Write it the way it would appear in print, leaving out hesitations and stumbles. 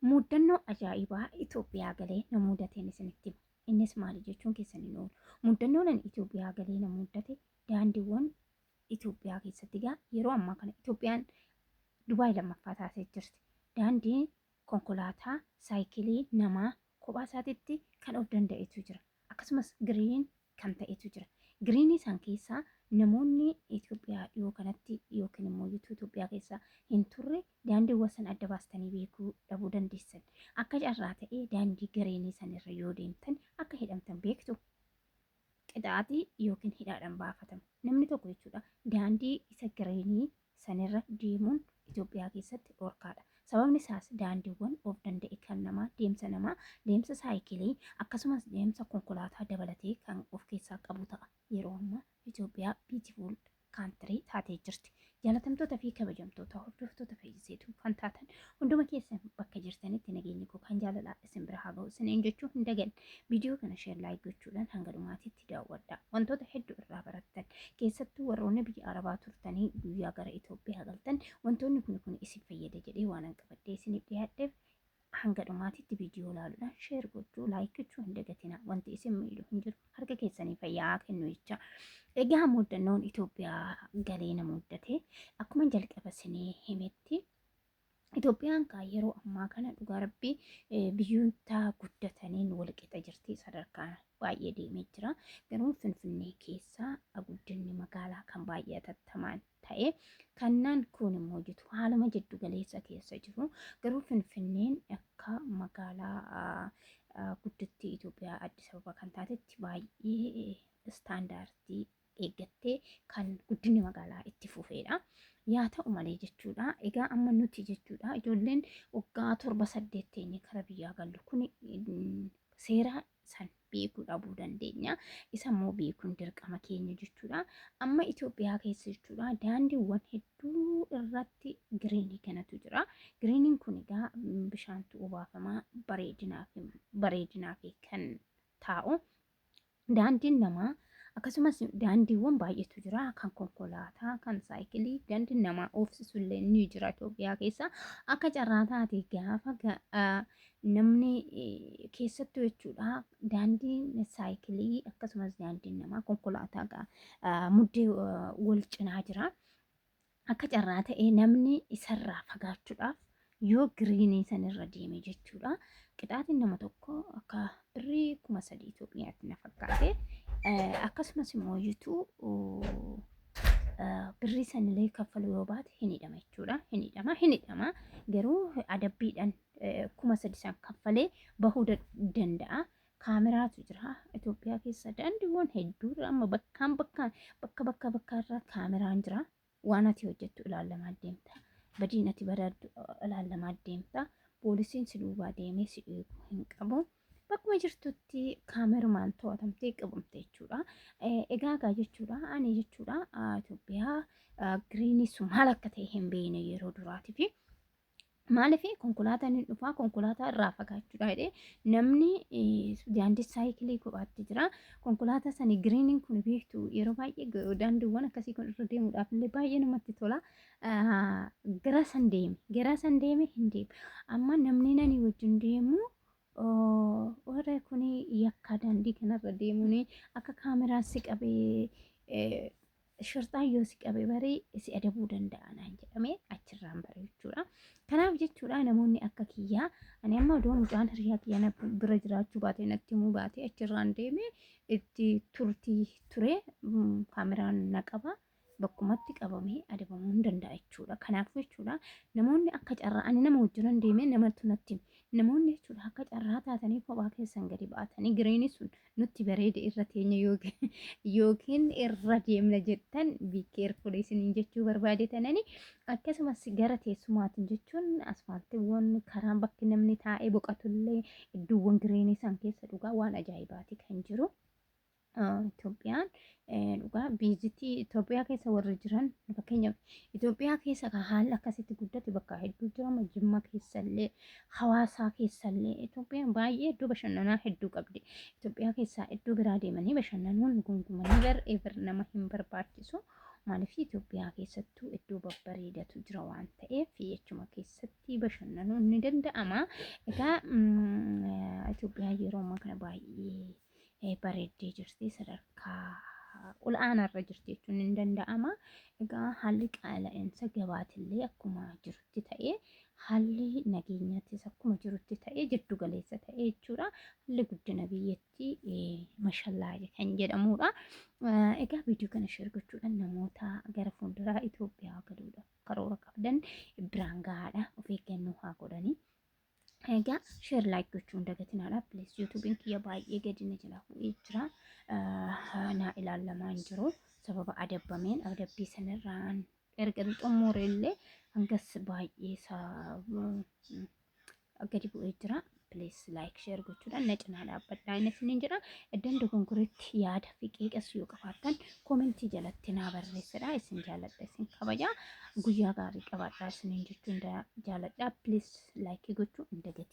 Muudannoo ajaa'ibaa Itoophiyaa galee na muudateen isinitti hima. Innis maali jechuun keessan hin oolu. Muddannoon ani Itoophiyaa galee na mudate daandiiwwan Itoophiyaa keessatti gaa yeroo ammaa kana Itoophiyaan Dubaay lammaffaa taasee jirti. Daandiin konkolaataa, saayikilii, namaa kophaa isaatiitti kan of danda'etu jira. Akkasumas giriin kan ta'etu jira. Giriinii isaan keessaa namoonni Itoophiyaa dhiyoo kanatti yookiin immoo Itoophiyaa keessaa hin turre daandiiwwan san adda baastanii beekuu dhabuu dandeessan. Akka carraa ta'ee daandii giriinii sanirra yoo deemtan akka hidhamtan beektu. Qixaaxii yookiin hidhaadhaan baafatamu. Namni tokko jechuudha daandii isa giriinii sanirra deemuun Itoophiyaa keessatti dhorkaadha. Sababni isaas daandiiwwan of danda'e kan namaa, deemsa saayikilii akkasumas deemsa konkolaataa dabalatee kan of keessaa qabu ta'a. Yeroo ammaa Itoophiyaa biitifuul kaantirii taatee jirti. Jaalatamtoota fi kabajamtoota hordoftoota Fayyiseetuu kan taatan hunduma keessan bakka jirtanitti nageenyi koo kan jaalalaa isin bira haa ga'u isiniin jechuu hin daganne. Viidiyoo kana sheer laayik gochuudhaan hanga dhumaatitti daawwadhaa. Wantoota hedduu irraa barattan keessattuu warroonni biyya Arabaa turtanii guyyaa gara Itoophiyaa galtan wantoonni kun isin fayyada jedhee waan an qabadhee isiniif dhiyaadheef hanga dhumaatitti viidiyoo ilaaluudhaan sheer gochuu laayik gochuu hin dagatinaa. Wanti isin miidhu hin jiru harka keessanii fayyaa kennu jecha. Egaa muddannoon Itoophiyaa galee na muddate akkuma jalqaba isinii himetti Itoophiyaan kaa yeroo ammaa kana dhugaa rabbii biyyoota guddataniin walqixa jirti. Sadarkaan baay'ee deemee jira. Garuu Finfinnee keessaa guddinni magaalaa kan baay'ee hatattamaan ta'e kannaan kun immoo jitu haaluma jiddu galeessa keessa jiru. Garuu Finfinneen akka magaalaa guddittii Itoophiyaa Addis Ababa kan taatetti baay'ee istaandaardii eeggattee kan guddinni magaalaa itti fufeedha. Yaa ta'u malee jechuudha. Egaa amma nuti jechuudha ijoolleen waggaa 7-8 kara biyyaa gallu kun seera san beekuu dhabuu dandeenya. Isa immoo beekuun dirqama keenya jechuudha. Amma Itoophiyaa keessa jechuudha daandiiwwan hedduu irratti giriinii kanatu jira. Giriiniin kun egaa bishaantu obaafamaa bareedinaaf kan taa'u. Daandiin namaa akkasumas daandiiwwan baay'eetu jira kan konkolaataa kan saayikilii daandiin namaa oofsisu illee ni jira Itoophiyaa keessa. Akka carraa taate gaafa namni keessattuu jechuudha daandiin saayikilii akkasumas daandiin namaa konkolaataa muddee wal cinaa jira. Akka carraa ta'ee namni isarraa fagaachuudhaaf yoo giriinii sanirra deeme jechuudha. Qixaatiin nama tokko akka birrii 3,000 Itoophiyaatti na fakkaate. Akkasumas immoo birrii sanillee kaffalu yoo baate hin hidhama jechuudha. Hin hidhama garuu adabbiidhaan 3,000 san kaffalee bahuu danda'a. Kaameraatu jira Itoophiyaa keessa daandiiwwan hedduu amma bakka irra kaameraan jira. Waan ati hojjettu ilaalamaa deemta. Badiin ati badaaddu ilaalamaa deemta. Poolisiin si duubaa deemee si eeguu hin qabu. Bakkuma jirtutti kaamerumaan to'atamtee qabamte jechuudha. Egaa jechuudha ani jechuudha Itoophiyaa giriinii sun maal akka ta'e hin beekne yeroo duraatiif. Maaliif konkolaataan hin dhufaa konkolaataa irraa fagaachuudha jedhee namni daandii saayikilii kophaatti jira. Konkolaataa sanii giriiniin kun beektu yeroo baay'ee daandiiwwan akkasii kun irra deemuudhaaf illee baay'ee namatti tola. Gara san deeme hin deemu. Amma namni nani wajjin deemu warra kun yakka daandii kanarra deemuun akka kaameraan si qabee shortaan yoo si qabee barii si adabuu danda'a naan jedhamee achirraan bare jechuudha. Kanaaf jechuudha namoonni akka kiyyaa ani amma odoo mucaan hiriyaa kiyyaa bira jiraachuu baate natti himuu baate achirraan deemee itti turtii ture kaameraan na qaba. Bakkumatti qabamee adabamuu hin danda'a jechuudha. Kanaaf jechuudha namoonni akka carraa ani nama wajjin deemee namatti natti namoonni jechuudha akka carraa taatanii kophaa keessan gadi ba'atanii giriinii sun nutti bareede irra teenya yookiin irra deemna jettan biikeerfuudha isiniin jechuu barbaadetanani akkasumas gara teessumaatiin jechuun asfaaltiiwwan karaan bakki namni taa'ee boqotullee iddoowwan giriinii san keessa dhugaa waan ajaa'ibaati kan jiru. Itoophiyaan dhugaa biizitii Itoophiyaa keessa warri jiran fakkeenyaaf Itoophiyaa keessa kan haalli akkasitti guddate bakka hedduu jira. Jimma keessallee Hawaasaa keessallee Itoophiyaan baay'ee iddoo bashannanaa hedduu qabdi. Itoophiyaa keessaa iddoo biraa deemanii bashannanuun gungumanii nama hin barbaachisu. Maaliif Itoophiyaa keessattuu iddoo babbareedatu jira waan ta'eef achuma keessatti bashannanuun ni danda'ama. Egaa Itoophiyaan yeroo ammaa kana baay'ee bareeddee jirti, sadarkaa ol'aanarra jirti jechuun ni danda'ama. Egaa haalli qaala'insa gabaatillee akkuma jirutti ta'ee haalli nageenyaattis akkuma jirutti ta'ee jiddu galeessa ta'ee jechuudha. Haalli guddina biyyattii mashallaa kan jedhamudha. Egaa viidiyoo kana share gochuudhaan namoota gara fuulduraa Itoophiyaa galuudhaaf karoora qabdan biraan gahaadha. Of eeggannoo haa godhanii. Egaa share like gochuun dagatinaadha. Please YouTube'n kiyya baay'ee gadi na jalaa bu'ee jira. Naa ilaalamaa hin jiru. Sababa adabameen adabbii sanarraan erga xumurellee hangas baay'ee gadi bu'ee jira. Please like share gochuudhaan na cinaa dhaabbadhaa inni isiniin jira. Iddoo dogongoreetti yaada fi qeeqas yoo qabaattan koomentii jalatti naa barreessadhaa. Isin jaalladha, isin kabaja. Guyyaa gaarii qabaadhaa isiniin jechuun jaalladha. Please like gochuu hin dagatinaa.